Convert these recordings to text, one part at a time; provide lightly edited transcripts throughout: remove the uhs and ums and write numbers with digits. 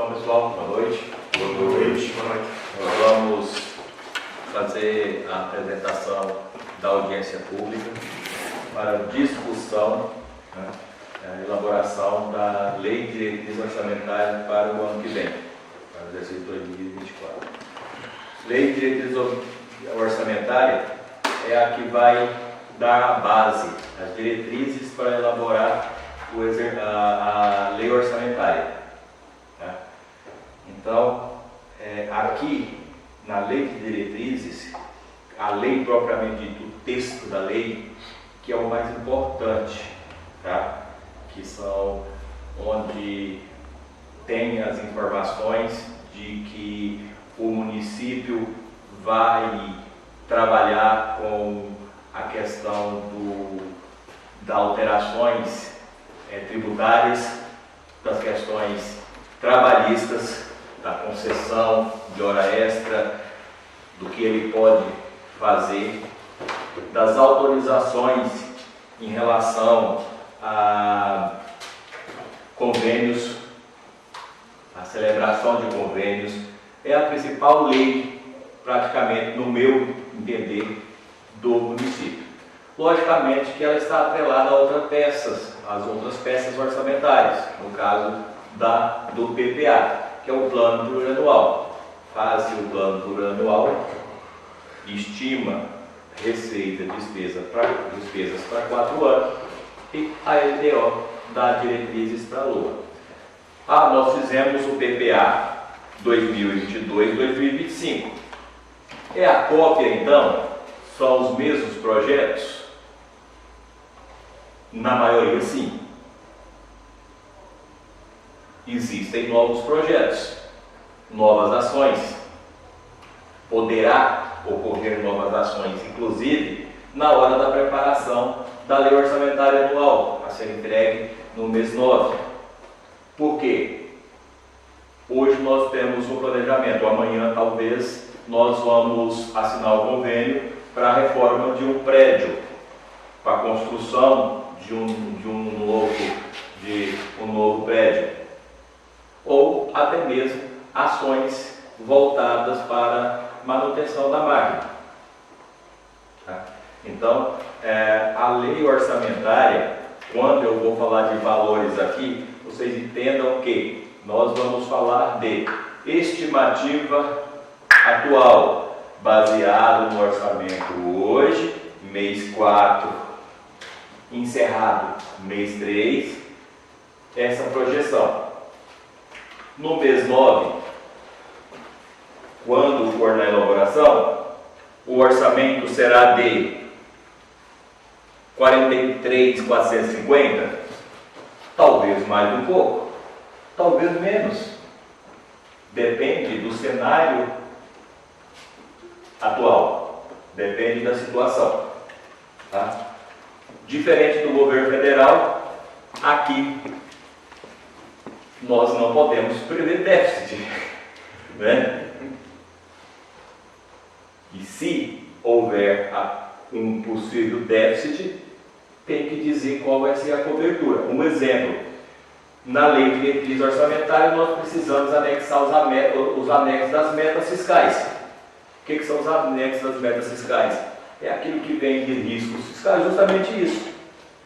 Então, pessoal, boa noite. Boa noite. Nós vamos fazer a apresentação da audiência pública para discussão, a elaboração da Lei de Diretriz Orçamentária para o ano que vem, para o exercício 2024. Lei de Diretriz Orçamentária é a que vai dar a base, as diretrizes para elaborar a lei orçamentária. Então, aqui na lei de diretrizes, a lei propriamente dita, o texto da lei, que é o mais importante, tá? Que são onde tem as informações de que o município vai trabalhar com a questão das alterações tributárias, das questões trabalhistas, da concessão de hora extra, do que ele pode fazer, das autorizações em relação a convênios, a celebração de convênios. É a principal lei, praticamente, no meu entender, do município. Logicamente que ela está atrelada a outras peças orçamentárias, no caso do PPA, que é o Plano Plurianual. Faz-se o Plano Plurianual, estima receita e despesas para 4 anos e a LDO dá diretrizes para a LOA. Nós fizemos o PPA 2022-2025. É a cópia, então? São os mesmos projetos? Na maioria, sim. Existem novos projetos, novas ações. Poderá ocorrer novas ações, inclusive na hora da preparação da lei orçamentária anual, a ser entregue no mês 9. Por quê? Hoje nós temos um planejamento, amanhã talvez nós vamos assinar o convênio para a reforma de um prédio, para a construção de um novo prédio, ou até mesmo ações voltadas para manutenção da máquina. Então, a lei orçamentária, quando eu vou falar de valores aqui, vocês entendam que nós vamos falar de estimativa atual, baseado no orçamento hoje, mês 4, encerrado mês 3, essa projeção. No mês 9, quando for na elaboração, o orçamento será de 43.450, talvez mais um pouco, talvez menos. Depende do cenário atual, depende da situação. Tá? Diferente do governo federal, aqui nós não podemos prever déficit, né? E se houver um possível déficit, tem que dizer qual vai ser a cobertura. Um exemplo, na lei de diretriz orçamentária nós precisamos anexar os anexos das metas fiscais. O que são os anexos das metas fiscais? É aquilo que vem de riscos fiscais, justamente isso.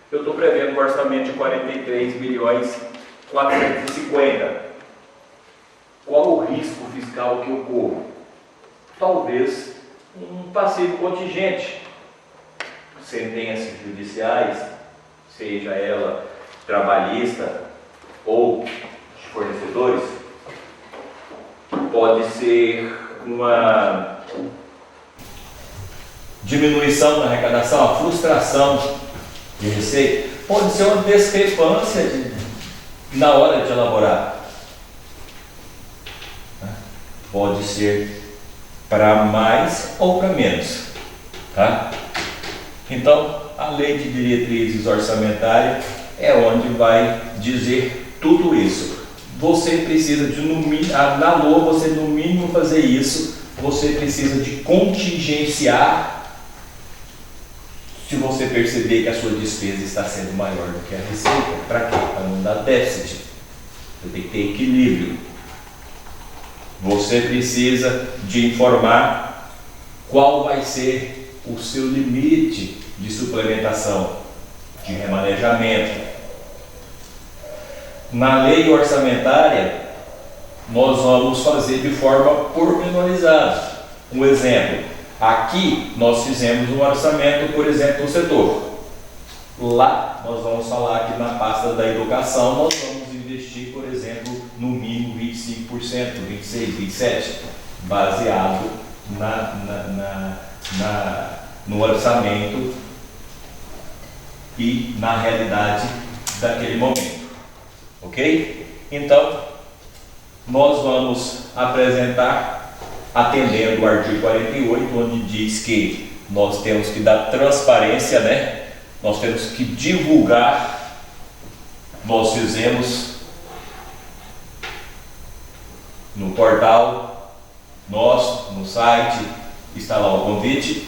Eu estou prevendo um orçamento de 43.450. Qual o risco fiscal que ocorre? Talvez um passivo contingente, sentenças judiciais, seja ela trabalhista ou de fornecedores, pode ser uma diminuição da arrecadação, a frustração de receita, pode ser uma discrepância na hora de elaborar. Pode ser para mais ou para menos. Tá? Então, a lei de diretrizes orçamentárias é onde vai dizer tudo isso. Você precisa na LOA, você no mínimo fazer isso, você precisa de contingenciar se você perceber que a sua despesa está sendo maior do que a receita. Para quê? Para não dar déficit. Você tem que ter equilíbrio. você precisa de informar qual vai ser o seu limite de suplementação, de remanejamento. Na lei orçamentária, nós vamos fazer de forma pormenorizada. Um exemplo, aqui nós fizemos um orçamento, por exemplo, do setor. Lá nós vamos falar que na pasta da educação nós vamos investir, por exemplo, no mínimo 25%, 26%, 27%, baseado no orçamento e na realidade daquele momento. Ok? Então, nós vamos apresentar, atendendo o artigo 48, onde diz que nós temos que dar transparência, né? Nós temos que divulgar. Nós fizemos no portal, no site, está lá o convite.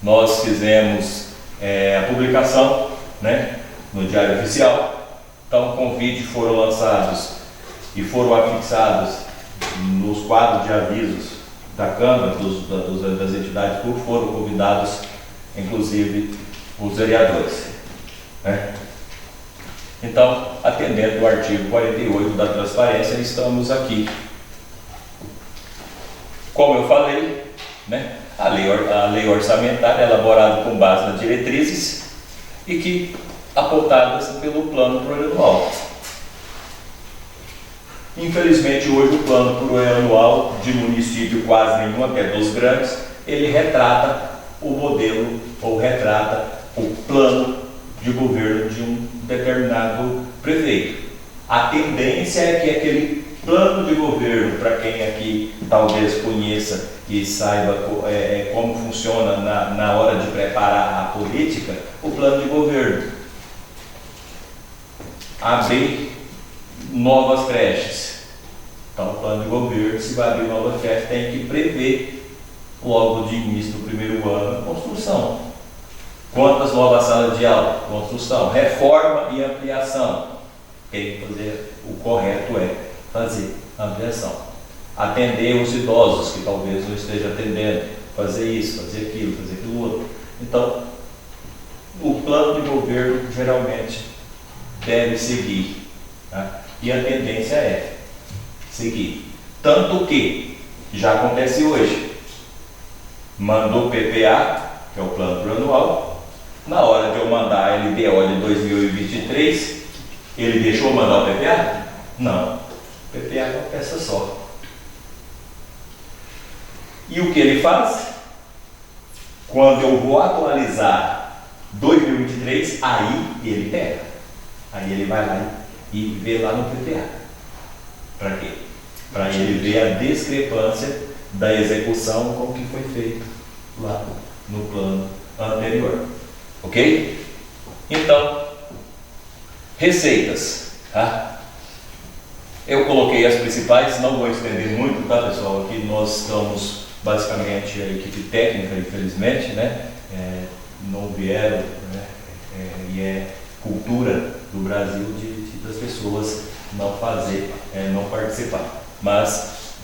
Nós fizemos a publicação, né, no Diário Oficial. Então, convites foram lançados e foram afixados nos quadros de avisos da Câmara, das entidades públicas, foram convidados, inclusive, os vereadores, né? Então, atendendo o artigo 48 da transparência, estamos aqui. Como eu falei, né, a lei orçamentária é elaborada com base nas diretrizes e que apontadas pelo plano plurianual. Infelizmente, hoje o plano plurianual de município quase nenhum, até dos grandes, ele retrata o modelo ou retrata o plano de governo de um determinado prefeito. A tendência é que aquele plano de governo, para quem aqui talvez conheça e saiba como funciona na hora de preparar a política, o plano de governo, abrir novas creches. Então, o plano de governo, se vai abrir novas creches, tem que prever logo de início do primeiro ano a construção. Quantas novas salas de aula? Construção. Reforma e ampliação. Tem que fazer, o correto é fazer a ampliação. Atender os idosos que talvez não esteja atendendo, fazer isso, fazer aquilo outro. Então, o plano de governo geralmente deve seguir, tá? E a tendência é seguir. Tanto que já acontece hoje. Mandou PPA, que é o plano plurianual. Na hora de eu mandar a LDO de 2023, ele deixou mandar o PPA? Não. O PPA é uma peça só. E o que ele faz? Quando eu vou atualizar 2023, aí ele pega. Aí ele vai lá e vê lá no PPA. Para quê? Para ele ver a discrepância da execução com o que foi feito lá no plano anterior. Ok? Então, receitas, tá? Eu coloquei as principais, não vou estender muito, tá, pessoal? Aqui nós estamos basicamente a equipe técnica, infelizmente, né? Não vieram, né? E é cultura do Brasil das pessoas não fazer, não participar. Mas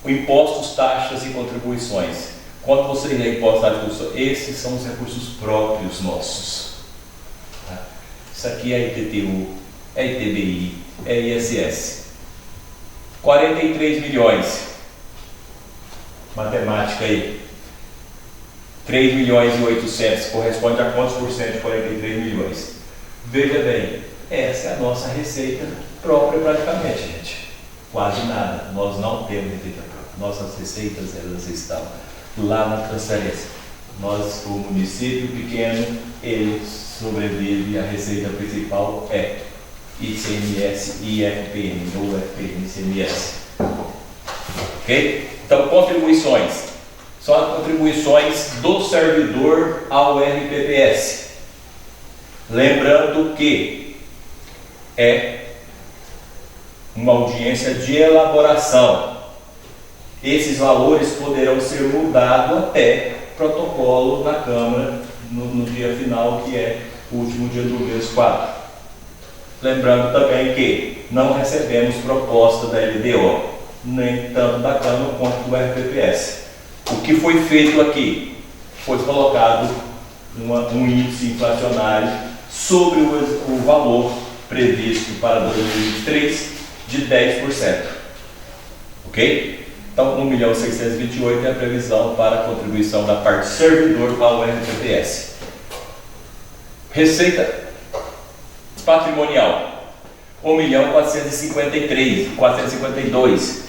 impostos, taxas e contribuições. Quando você lê impostos, taxas e contribuições, esses são os recursos próprios nossos. Tá? Isso aqui é IPTU, é ITBI, é ISS. 43 milhões. Matemática aí. 3 milhões e 800 corresponde a quantos por cento de 43 milhões? Veja bem, essa é a nossa receita própria praticamente, gente. Quase nada. Nós não temos receita própria. Nossas receitas, elas estão lá na transferência. Nós, o município pequeno, ele sobrevive, a receita principal é ICMS e IFPM, ou FPM, ICMS. Ok? Então, contribuições. São as contribuições do servidor ao RPPS. Lembrando que é uma audiência de elaboração. Esses valores poderão ser mudados até protocolo na Câmara no dia final, que é o último dia do mês 4. Lembrando também que não recebemos proposta da LDO, nem tanto da Câmara quanto do RPPS. O que foi feito aqui? Foi colocado um índice inflacionário sobre o valor previsto para 2023 de 10%. Ok? Então, 1.628.000 é a previsão para a contribuição da parte servidor para o RPPS. Receita patrimonial, 1.452.000.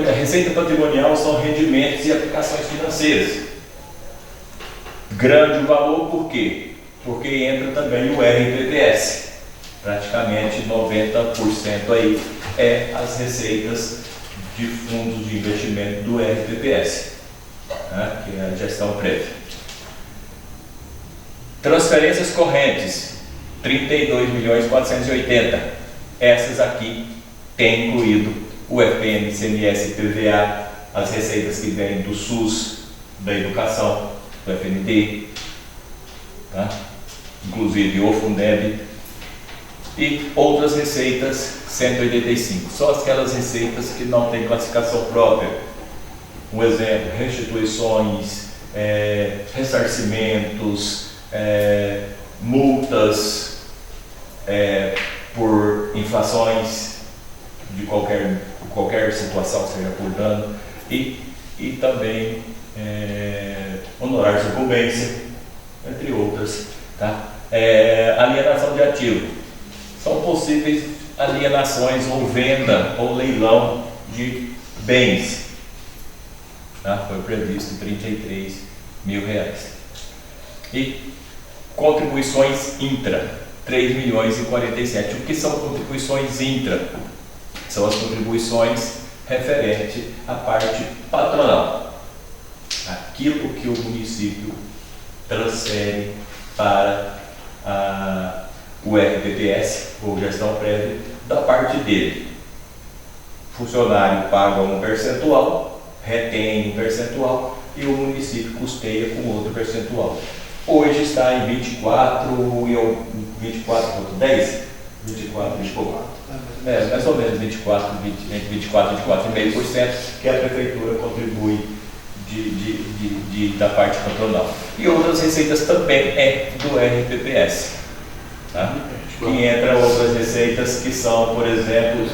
A receita patrimonial são rendimentos e aplicações financeiras. Grande o valor, por quê? Porque entra também o RPPS. Praticamente 90% aí é as receitas de fundos de investimento do RPPS, né, que é a gestão prévia. Transferências correntes, 32.480.000. Essas aqui têm incluído o FPM, ICMS, PVA, as receitas que vêm do SUS, da educação, do FND, tá? Inclusive o Fundeb, e outras receitas 185, só aquelas receitas que não têm classificação própria. Um exemplo, restituições, ressarcimentos, multas por inflações de qualquer situação que seja por dano, e também honorários de incumbência, entre outras. Tá? Alienação de ativo. São possíveis alienações ou venda ou leilão de bens. Tá? Foi previsto R$33.000. E contribuições intra, 3.047.000. O que são contribuições intra? São as contribuições referentes à parte patronal. Aquilo que o município transfere para o RPPS, ou gestão prévia, da parte dele. O funcionário paga um percentual, retém um percentual e o município custeia com outro percentual. Hoje está em 24 e 24,10? 24 e pouco. Mais ou menos 24, entre 24 e 24,5% que a prefeitura contribui da parte patronal. E outras receitas também do RPPS. Tá? Que entram outras receitas que são, por exemplo,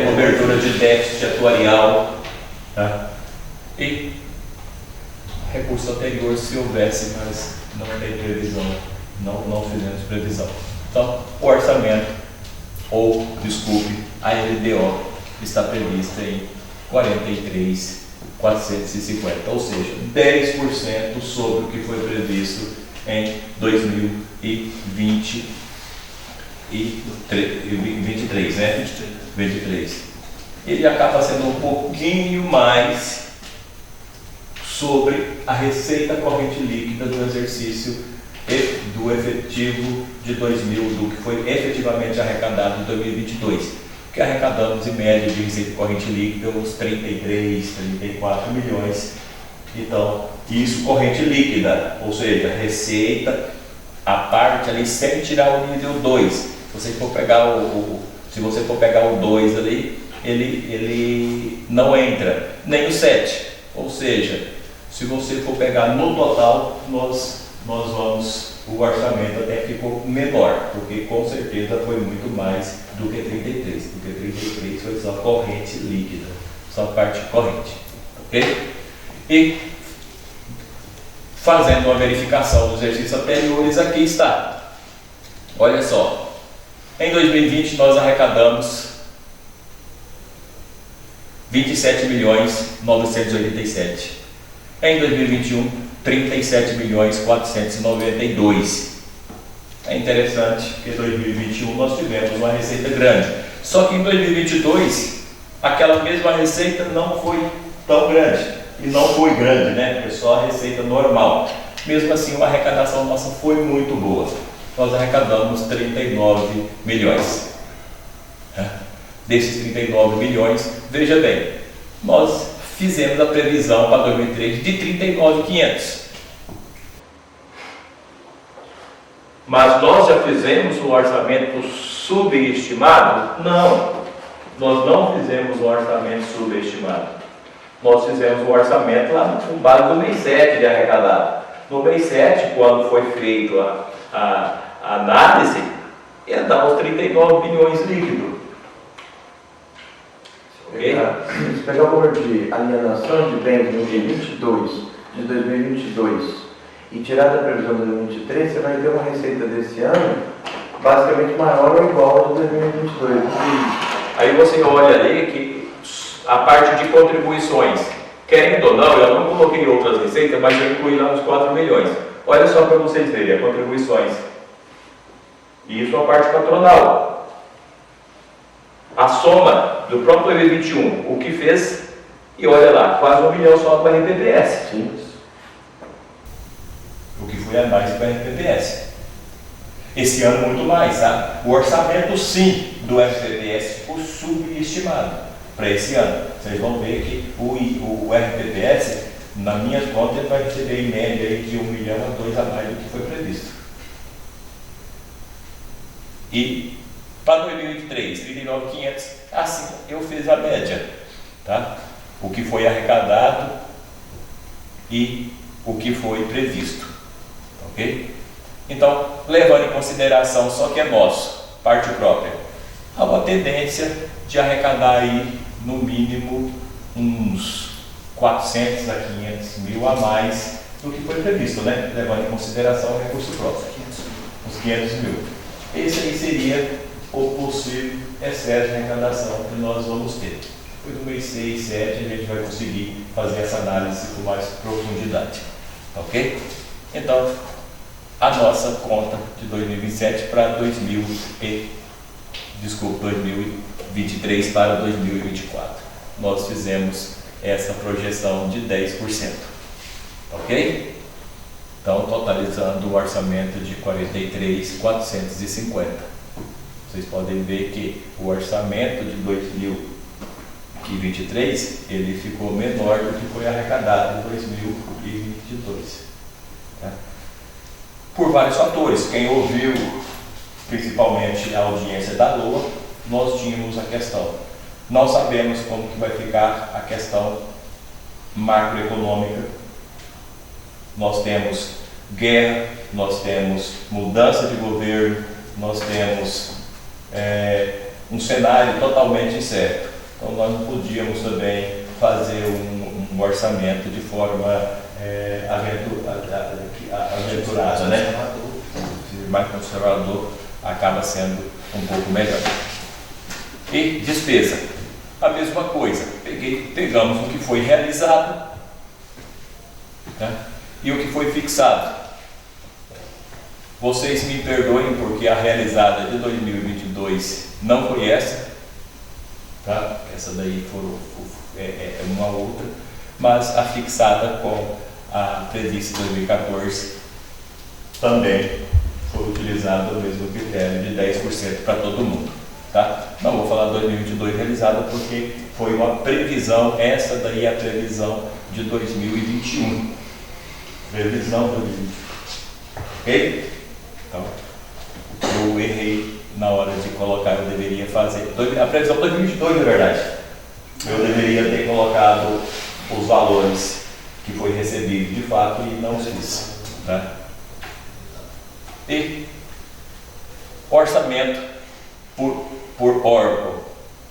cobertura de déficit atuarial, tá? E recurso anterior, se houvesse, mas não tem previsão, não fizemos previsão. Então, o orçamento, a LDO, está prevista em 43.450, ou seja, 10% sobre o que foi previsto em 2023, né? 23. Ele acaba sendo um pouquinho mais sobre a receita corrente líquida do exercício do efetivo de 2000, do que foi efetivamente arrecadado em 2022, que arrecadamos em média de receita corrente líquida uns 33, 34 milhões. Então, isso corrente líquida, ou seja, receita, a parte ali sem tirar o nível 2. Se você for pegar o 2 ali, ele não entra, nem o 7. Ou seja, se você for pegar no total, o orçamento até ficou menor, porque com certeza foi muito mais do que 33, porque 33 foi só corrente líquida, só parte corrente, ok? E fazendo uma verificação dos exercícios anteriores, aqui está. Olha só, em 2020 nós arrecadamos 27.987.000. Em 2021, 37.492.000. É interessante que em 2021 nós tivemos uma receita grande. Só que em 2022, aquela mesma receita não foi tão grande. E não foi grande, né? Foi só a receita normal. Mesmo assim, a arrecadação nossa foi muito boa. Nós arrecadamos 39 milhões. Desses 39 milhões, veja bem, nós fizemos a previsão para 2003 de 39.500. Mas nós já fizemos um orçamento subestimado? Não, nós não fizemos um orçamento subestimado. Nós fizemos um orçamento lá com base no mês 7 de arrecadado. No mês 7, quando foi feito a análise, ia dar uns 39 bilhões líquido. Ok? Se pegar o valor de alienação de bens de 2022 e tirar da previsão de 2023, você vai ter uma receita desse ano basicamente maior ou igual a de 2022. Aí você olha ali que a parte de contribuições, querendo ou não, eu não coloquei outras receitas, mas eu incluí lá uns 4 milhões. Olha só para vocês verem, as contribuições. Isso é a parte patronal. A soma do próprio 2021, o que fez, e olha lá, quase 1 milhão só para a RPPS. Sim. O que foi a mais para a RPPS. Esse ano muito mais, tá? O orçamento sim do RPPS ficou subestimado para esse ano. Vocês vão ver que o RPPS, na minha conta, ele vai receber em média aí de 1 milhão a 2 a mais do que foi previsto. E para 2023, 39.500, assim eu fiz a média, tá? O que foi arrecadado e o que foi previsto, ok? Então, levando em consideração só que é nosso, parte própria, há uma tendência de arrecadar aí no mínimo uns 400 a 500 mil a mais do que foi previsto, né? Levando em consideração o recurso próprio, uns 500 mil. Esse aí seria o possível excesso de arrecadação que nós vamos ter. Depois do mês 6, 7, a gente vai conseguir fazer essa análise com mais profundidade, ok? Então, a nossa conta de 2027 para 2023 para 2024. Nós fizemos essa projeção de 10%, ok? Então, totalizando o orçamento de 43.450. Vocês podem ver que o orçamento de 2023 ele ficou menor do que foi arrecadado em 2022. Tá? Por vários fatores. Quem ouviu, principalmente a audiência da LOA, nós tínhamos a questão. Nós sabemos como que vai ficar a questão macroeconômica. Nós temos guerra, nós temos mudança de governo, nós temos um cenário totalmente incerto. Então nós não podíamos também fazer um orçamento de forma aventurada, né? O mais conservador acaba sendo um pouco melhor. E despesa, a mesma coisa. Pegamos o que foi realizado, tá? E o que foi fixado. Vocês me perdoem porque a realizada de 2022 não foi essa, tá? Essa daí é uma outra, mas a fixada com a prevista 2014 também foi utilizado o mesmo critério de 10% para todo mundo, tá? Não vou falar 2022 realizada porque foi uma previsão, essa daí é a previsão de 2021. Previsão 2021. Ok? Então, eu errei na hora de colocar, eu deveria fazer a previsão 2022, na verdade. Eu deveria ter colocado os valores que foi recebido de fato e não fiz, tá? E orçamento por órgão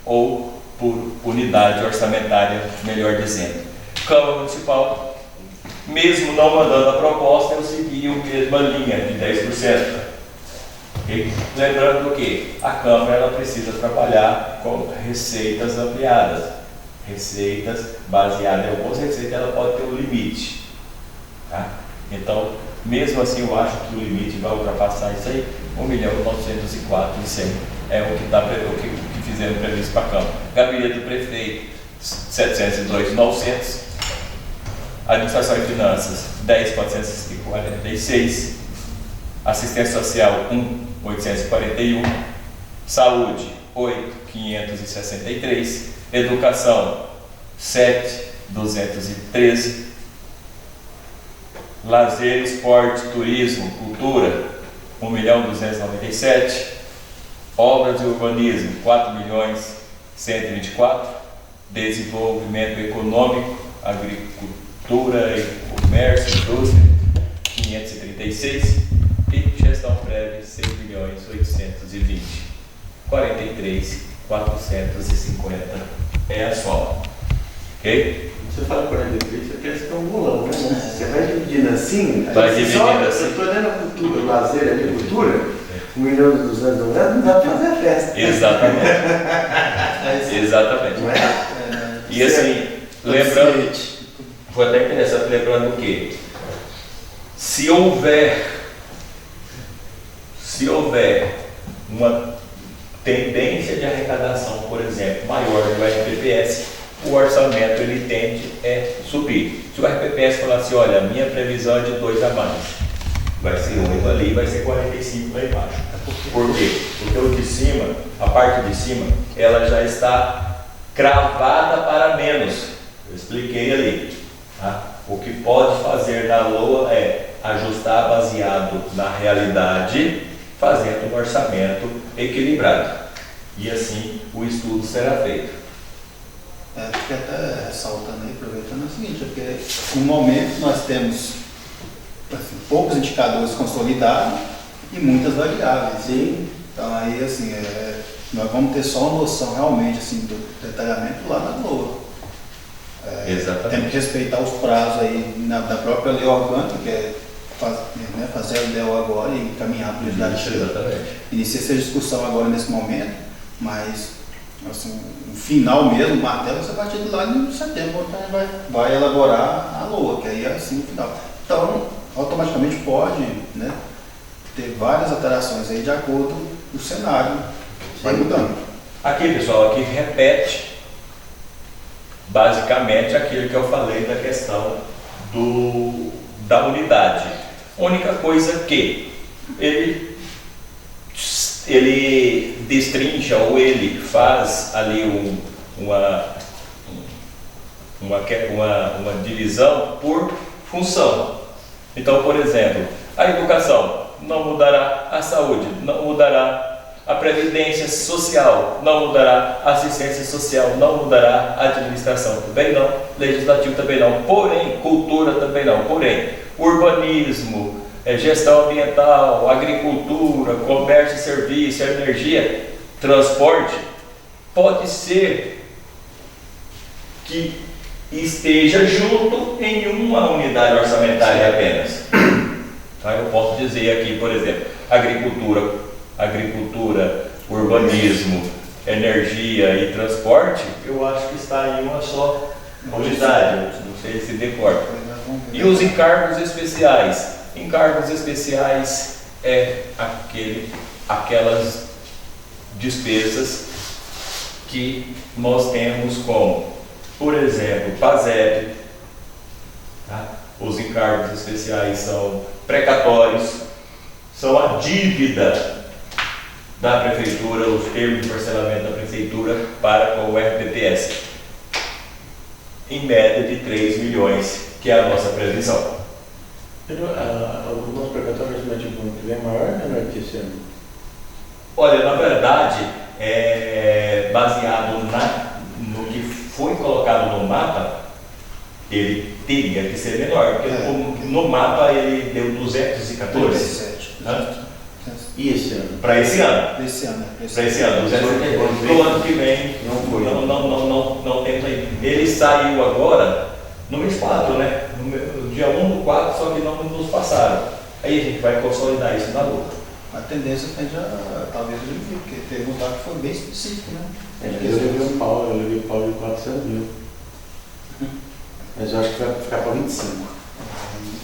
ou por unidade orçamentária, melhor dizendo. Câmara Municipal, mesmo não mandando a proposta, eu segui a mesma linha de 10%. Okay? Lembrando que a Câmara ela precisa trabalhar com receitas ampliadas. Receitas baseadas em algumas receitas, ela pode ter um limite. Tá? Então, mesmo assim, eu acho que o limite vai ultrapassar isso aí. 1.904.100 é o que fizeram previsto para a Câmara. Gabinete do Prefeito, 702.900. Administração e Finanças, 10.446. Assistência Social, 1.841. Saúde, 8.563. Educação, 7.213. Lazer, Esporte, Turismo, Cultura, 1.297.000. Obras de urbanismo, 4.124.000. Desenvolvimento econômico, agricultura e comércio, indústria, 536. E gestão prévia, 6.820.000. 43.450 é a soma. Ok? Você fala 43, você quer ser um bolão, né? Você vai dividindo assim, vai dividindo assim. Eu estou olhando a cultura, o lazer, a agricultura, 1.200.000 não dá para fazer a festa. Exatamente. Exatamente. Não é? E assim, lembrando, foi até interessante, lembrando que se houver uma tendência de arrecadação, por exemplo, maior do RPPS, o orçamento ele tende a subir. Se o RPPS falar assim, olha, a minha previsão é de 2 a mais, vai ser 8 ali, vai ser 45 lá embaixo. Por quê? Porque o de cima, a parte de cima, ela já está cravada para menos. Eu expliquei ali. Tá? O que pode fazer na LOA é ajustar baseado na realidade, fazendo um orçamento equilibrado. E assim o estudo será feito. Acho que até ressaltando aí, aproveitando é o seguinte, é porque no momento nós temos assim, poucos indicadores consolidados e muitas variáveis. Sim. Então aí assim, nós vamos ter só uma noção realmente assim, do detalhamento lá na LOA. Exatamente. Temos que respeitar os prazos aí da própria lei orgânica, que é fazer a ideal agora e encaminhar para o legislativo. Exatamente. Inicia essa discussão agora nesse momento, mas assim, o final mesmo, o martelo, você vai partir de lá em setembro, então vai elaborar a LOA, que aí é assim o final. Então, automaticamente pode, né, ter várias alterações aí de acordo com o cenário, vai mudando. Aqui, pessoal, aqui repete basicamente aquilo que eu falei da questão da unidade. Única coisa que ele destrincha ou ele faz ali uma divisão por função. Então, por exemplo, a educação não mudará, a saúde não mudará, a previdência social não mudará, a assistência social não mudará, a administração também não, legislativo também não, porém, cultura também não, porém, urbanismo, gestão ambiental, agricultura, comércio e serviço, energia, transporte, pode ser que esteja junto em uma unidade orçamentária apenas. Então, eu posso dizer aqui, por exemplo, agricultura, urbanismo, energia e transporte, eu acho que está em uma só unidade, não sei se decorda. E os encargos especiais? Encargos especiais é aquelas despesas que nós temos como, por exemplo, PASEP, tá? Os encargos especiais são precatórios, são a dívida da prefeitura, os termos de parcelamento da prefeitura para com o RPPS, em média de 3 milhões, que é a nossa previsão. Alguns precatórios estimativos no que vem maior ou menor que esse ano? Olha, na verdade, baseado no que foi colocado no mapa, ele teria que ser menor, porque no mapa ele deu 214. 37. E esse ano? Para esse ano. Esse ano. 214. No ano que vem, não temos aí. Ele saiu agora no mês 4, né? No dia 1/4, só que não nos passaram. Aí a gente vai consolidar isso na luta. A tendência tende a talvez diminuir, porque teve um dado que foi bem específico, né? Eu levei um pau de 400 mil. Mas eu acho que vai ficar para 25.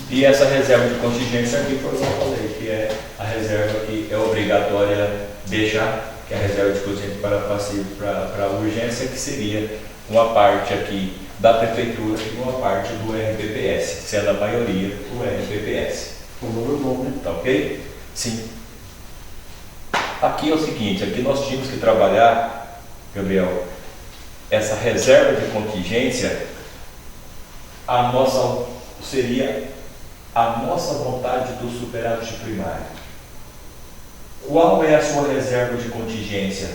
E essa reserva de contingência aqui foi o que eu falei, que é a reserva que é obrigatória deixar, que é a reserva de contingência para passivo para urgência, que seria uma parte aqui da prefeitura e uma parte do RPPS, sendo a maioria o RPPS. Um número bom, né? Tá ok? Sim. Aqui é o seguinte, aqui nós tínhamos que trabalhar, Gabriel, essa reserva de contingência, seria a nossa vontade do superávit primário. Qual é a sua reserva de contingência?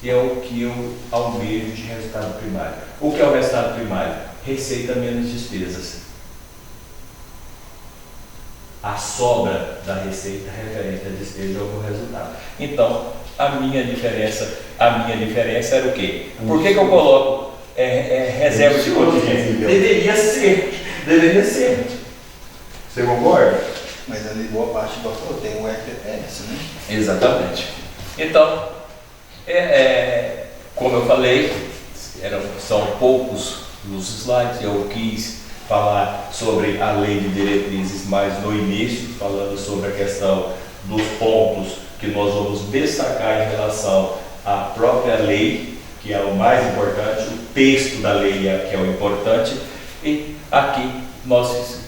É o que eu almejo de resultado primário. O que é o resultado primário? Receita menos despesas. A sobra da receita referente à despesa é o meu resultado. Então, a minha diferença era o quê? Por que eu coloco reserva de contingência? Deveria ser. Você concorda? Mas ali boa parte do falou, tem o RPPS, né? Exatamente. Então, como eu falei, são poucos os slides, eu quis falar sobre a lei de diretrizes mais no início, falando sobre a questão dos pontos que nós vamos destacar em relação à própria lei, que é o mais importante, o texto da lei que é o importante, e aqui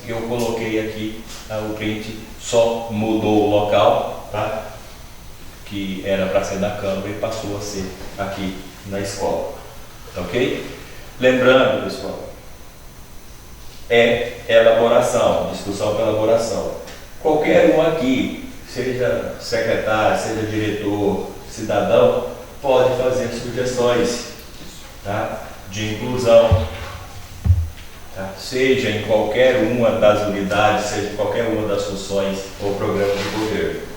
eu coloquei aqui, o cliente só mudou o local, tá? Que era para ser na Câmara e passou a ser aqui na escola, ok? Lembrando, pessoal, elaboração, discussão para elaboração. Qualquer um aqui, seja secretário, seja diretor, cidadão, pode fazer sugestões, tá? De inclusão, tá? Seja em qualquer uma das unidades, seja em qualquer uma das funções ou programas de governo.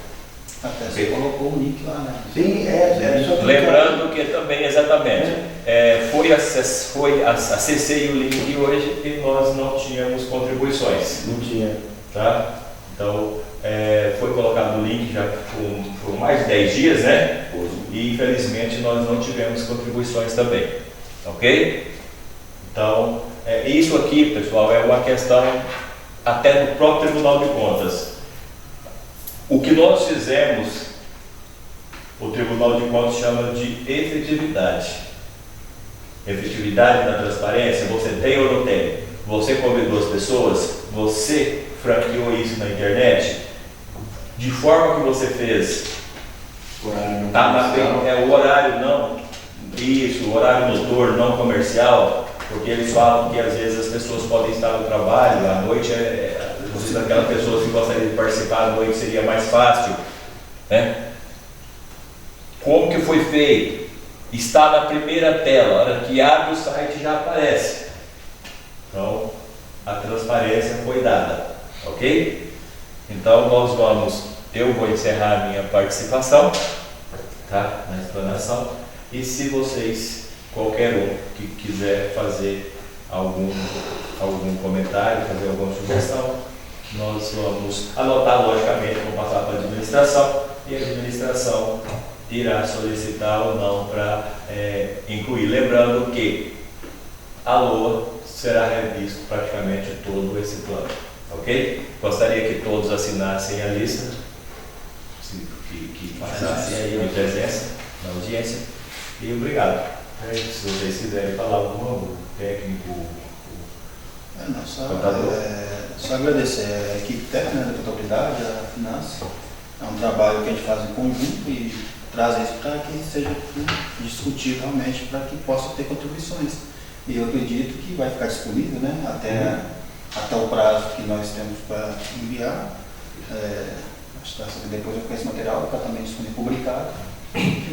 Até você colocou o link lá, né? Sim, só Lembrando que também, exatamente, acessei o link hoje e nós não tínhamos contribuições. Não tinha. Tá? Então, foi colocado o link já por mais de 10 dias, né? E infelizmente nós não tivemos contribuições também. Ok? Então, isso aqui, pessoal, é uma questão até do próprio Tribunal de Contas. O que nós fizemos, o Tribunal de Contas chama de efetividade. Efetividade na transparência, você tem ou não tem? Você convidou as pessoas? Você franqueou isso na internet? De forma que você fez? O horário O horário não. Isso, o horário noturno, não comercial, porque eles falam que às vezes as pessoas podem estar no trabalho, à noite aquelas pessoas que gostariam de participar à noite seria mais fácil, né? Como que foi feito? Está na primeira tela, a hora que abre o site já aparece. Então, a transparência foi dada, ok? Então, eu vou encerrar a minha participação, tá? Na explanação, e se vocês, qualquer um que quiser fazer algum comentário, fazer alguma sugestão, nós vamos anotar, logicamente, vamos passar para a administração, e a administração irá solicitar ou não para incluir. Lembrando que a LOA será revisto praticamente todo esse plano, ok? Gostaria que todos assinassem a lista, que passassem aí de presença na audiência, e obrigado. Se vocês quiserem falar algum técnico, só agradecer a equipe técnica da contabilidade, a finança. É um trabalho que a gente faz em conjunto e traz isso para que seja discutido realmente, para que possa ter contribuições. E eu acredito que vai ficar disponível, né, até o prazo que nós temos para enviar. Depois eu conheço o material, está também disponível publicado.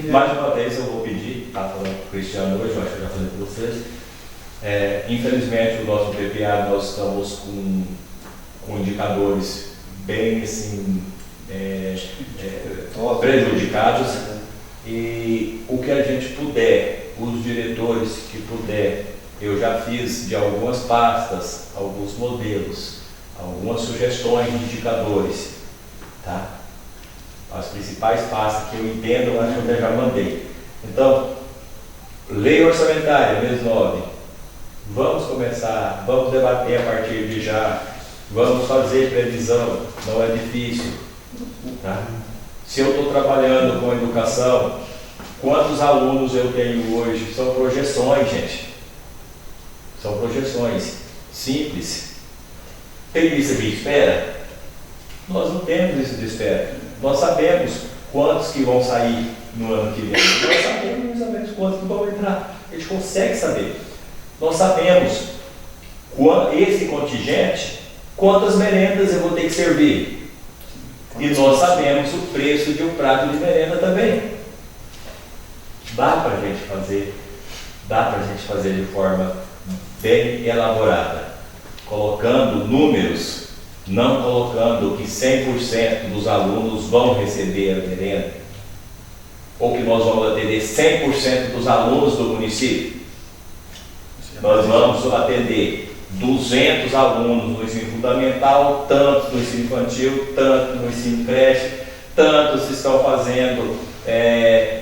Mais uma vez eu vou pedir, estava falando com o Cristiano hoje, eu acho que eu já falei para vocês. Infelizmente o nosso PPA nós estamos com indicadores bem assim, prejudicados, e o que a gente puder, os diretores que puder, eu já fiz de algumas pastas, alguns modelos, algumas sugestões de indicadores, tá? As principais pastas que eu entendo, eu acho que eu já mandei. Então, lei orçamentária, mês 9. Vamos começar, vamos debater a partir de já, vamos fazer previsão, não é difícil. Tá? Se eu estou trabalhando com educação, quantos alunos eu tenho hoje? São projeções, gente. São projeções simples. Tem lista de espera? Nós não temos lista de espera. Nós sabemos quantos que vão sair no ano que vem. Nós sabemos quantos que vão entrar. A gente consegue saber. Nós sabemos esse contingente, quantas merendas eu vou ter que servir. E nós sabemos o preço de um prato de merenda também. Dá para a gente fazer de forma bem elaborada, colocando números, não colocando que 100% dos alunos vão receber a merenda, ou que nós vamos atender 100% dos alunos do município. Nós vamos atender 200 alunos no ensino fundamental, tantos no ensino infantil, tanto no ensino creche, tantos estão fazendo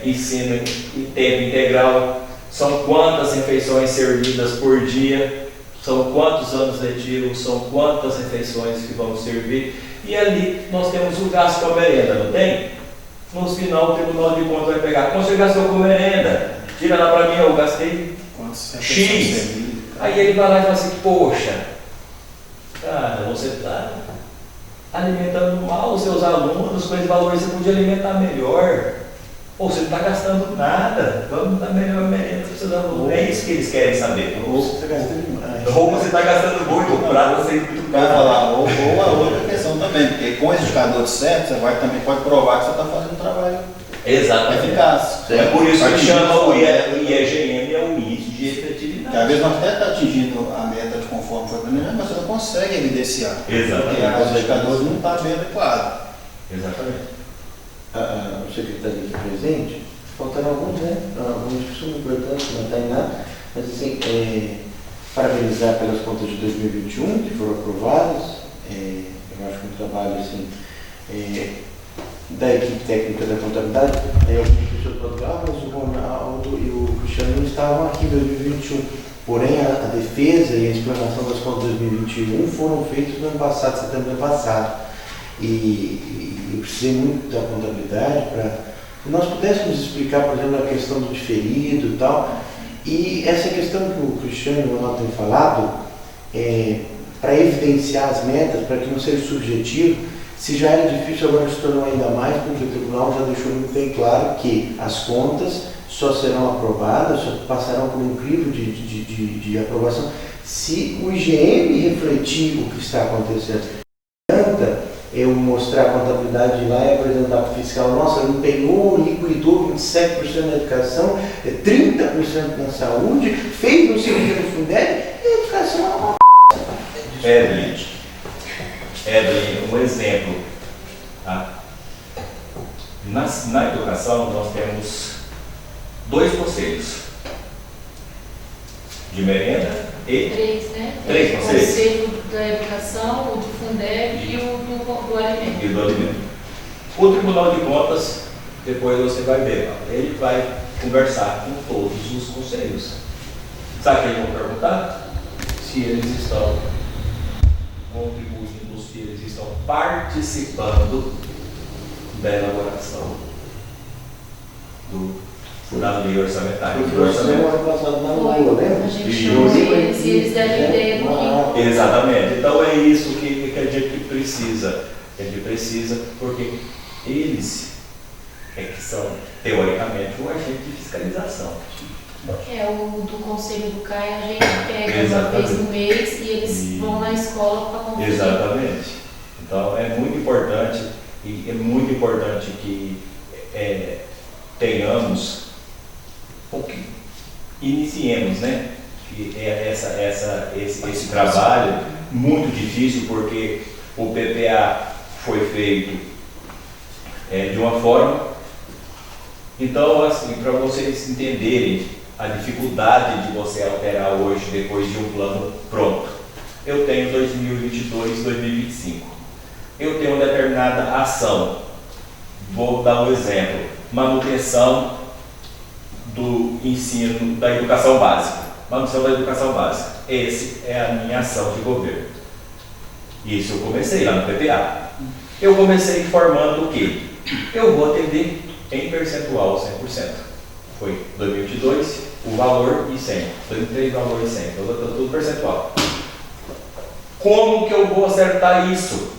ensino em tempo integral. São quantas refeições servidas por dia, são quantos anos letivos, são quantas refeições que vão servir. E ali nós temos o gasto com a merenda, não tem? No final o Tribunal de Contas vai pegar, quanto você gastou com merenda? Tira lá para mim, eu gastei X. Aí ele vai lá e fala assim, poxa, cara, você está alimentando mal os seus alunos, com esse valor você podia alimentar melhor. Ou você não está gastando nada, vamos dar melhor merenda para os seus alunos. É isso que eles querem saber. Ou você está gastando demais. Ou você está gastando muito, o prato você muito Vai caro. falar, ou a outra questão também, porque com esse indicador de certo, você também pode provar que você está fazendo um trabalho Exatamente. eficaz. É por isso que chama o IEGM. IEGM, é o índice de Que efetividade. às vezes nós até está atingindo a meta de conforme foi planejado, mas você não consegue evidenciar. Porque os indicadores não estão bem adequados. Exatamente. O secretário aqui presente, faltaram alguns, né? Alguns que são importantes, não está em nada, mas assim, parabenizar pelas contas de 2021 que foram aprovadas. Eu acho que um trabalho assim, da equipe técnica da contabilidade, o professor Portugal, mas o Ronaldo e o Cristiano não estavam aqui em 2021. Porém, a defesa e a explanação das contas de 2021 foram feitas no ano passado, setembro do ano passado. E eu precisei muito da contabilidade para que nós pudéssemos explicar, por exemplo, a questão do diferido e tal. E essa questão que o Cristiano e o Ronaldo têm falado, para evidenciar as metas, para que não seja subjetivo, se já era difícil, agora se tornou ainda mais, porque o tribunal já deixou muito bem claro que as contas só serão aprovadas, só passarão por um crivo de aprovação, se o IGM refletir o que está acontecendo. Eu mostrar a contabilidade lá e apresentar para o fiscal, nossa, ele empenhou, liquidou 27% na educação, 30% na saúde, fez no serviço do Fundeb, e a educação é uma Evelyn, um exemplo. Tá? Na educação nós temos 2 conselhos de merenda e 3, né? 3 O conselhos. Conselho da Educação, o do Fundeb e o do Alimento. E do alimento. O Tribunal de Contas, depois você vai ver, ele vai conversar com todos os conselhos. Sabe o que eles vão perguntar? Se eles estão contribuindo, se eles estão participando da elaboração da lei orçamentária. Porque nós temos ano passado na Lula, A né? gente chamou eles e eles deram ideia do link. Exatamente. Então é isso que a gente precisa. A gente precisa, porque eles que são, teoricamente, um agente de fiscalização. O do Conselho do CAI a gente pega Exatamente. uma vez no mês e eles vão na escola para conferir. Exatamente. Então é muito importante que tenhamos, iniciemos, né? Que esse trabalho muito difícil, porque o PPA foi feito de uma forma. Então, assim, para vocês entenderem a dificuldade de você alterar hoje depois de um plano pronto. Eu tenho 2022, 2025. Eu tenho uma determinada ação. Vou dar um exemplo. Manutenção do ensino da educação básica. Manutenção da educação básica. Essa é a minha ação de governo. Isso eu comecei lá no PPA. Eu comecei informando o quê? Eu vou atender em percentual 100%. Foi 2022, o valor e 100. 2023, valor e 100. Então, tudo percentual. Como que eu vou acertar isso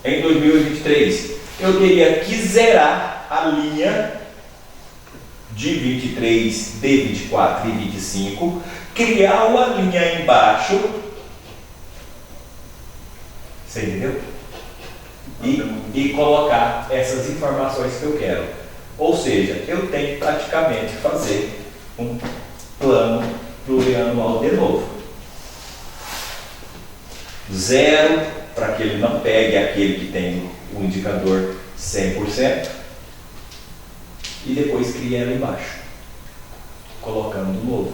em 2023? Eu teria que zerar a linha de 23, de 24 e 25, criar uma linha embaixo. Você entendeu? e colocar essas informações que eu quero. Ou seja, eu tenho que praticamente fazer um plano plurianual de novo. 0 para que ele não pegue aquele que tem o indicador 100% e depois cria ela embaixo, colocando de novo.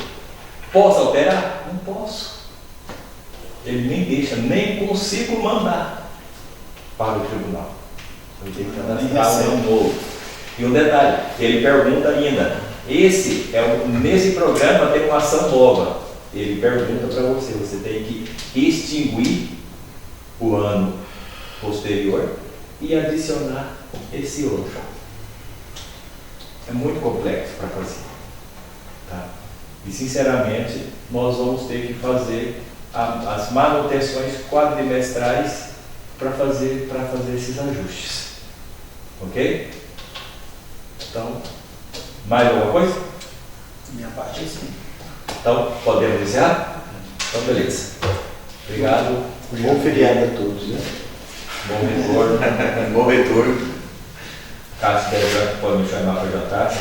Posso alterar? Não posso. Ele nem deixa, nem consigo mandar para o tribunal. Eu tenho que cadastrar um novo. E um detalhe, ele pergunta ainda, nesse programa tem uma ação nova. Ele pergunta para você, você tem que extinguir o ano posterior e adicionar esse outro. É muito complexo para fazer. Tá? E sinceramente, nós vamos ter que fazer as manutenções quadrimestrais para fazer esses ajustes. Ok? Então, mais alguma coisa? Minha parte é assim. Então, podemos iniciar? Então, beleza. Obrigado. Bom feriado a todos, né? Bom retorno. Bom retorno. Caso esteja, pode me chamar para jantar.